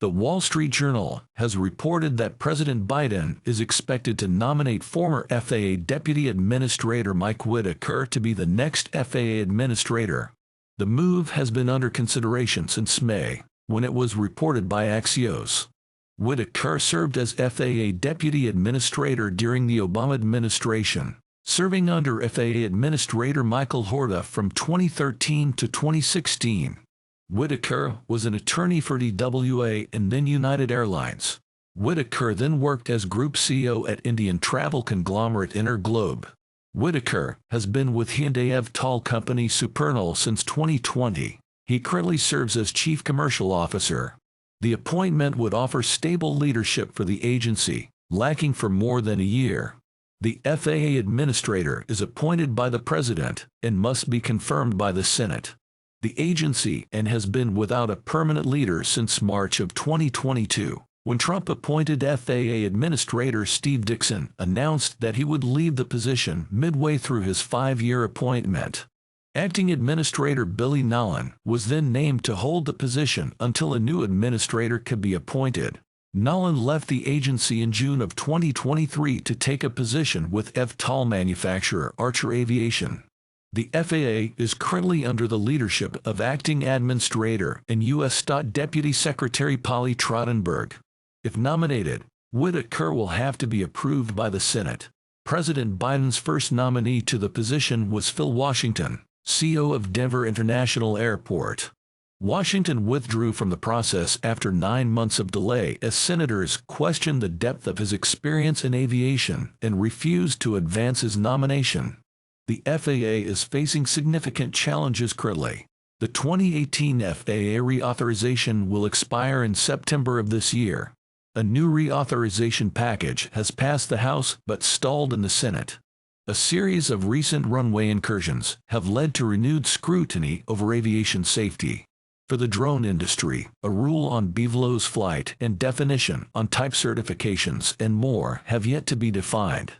The Wall Street Journal has reported that President Biden is expected to nominate former FAA Deputy Administrator Mike Whitaker to be the next FAA Administrator. The move has been under consideration since May, when it was reported by Axios. Whitaker served as FAA Deputy Administrator during the Obama administration, serving under FAA Administrator Michael Huerta from 2013 to 2016. Whitaker was an attorney for TWA and then United Airlines. Whitaker then worked as Group CEO at Indian travel conglomerate InterGlobe. Whitaker has been with Hyundai eVTOL company Supernal since 2020. He currently serves as Chief Commercial Officer. The appointment would offer stable leadership for the agency, lacking for more than a year. The FAA Administrator is appointed by the President and must be confirmed by the Senate. The agency has been without a permanent leader since March of 2022, when Trump appointed FAA Administrator Steve Dickson announced that he would leave the position midway through his 5-year appointment. Acting Administrator Billy Nolen was then named to hold the position until a new administrator could be appointed. Nolen left the agency in June of 2023 to take a position with eVTOL manufacturer Archer Aviation. The FAA is currently under the leadership of Acting Administrator and U.S. Deputy Secretary Polly Trottenberg. If nominated, Whitaker will have to be approved by the Senate. President Biden's first nominee to the position was Phil Washington, CEO of Denver International Airport. Washington withdrew from the process after 9 months of delay as senators questioned the depth of his experience in aviation and refused to advance his nomination. The FAA is facing significant challenges currently. The 2018 FAA reauthorization will expire in September of this year. A new reauthorization package has passed the House but stalled in the Senate. A series of recent runway incursions have led to renewed scrutiny over aviation safety. For the drone industry, a rule on BVLOS flight and definition on type certifications and more have yet to be defined.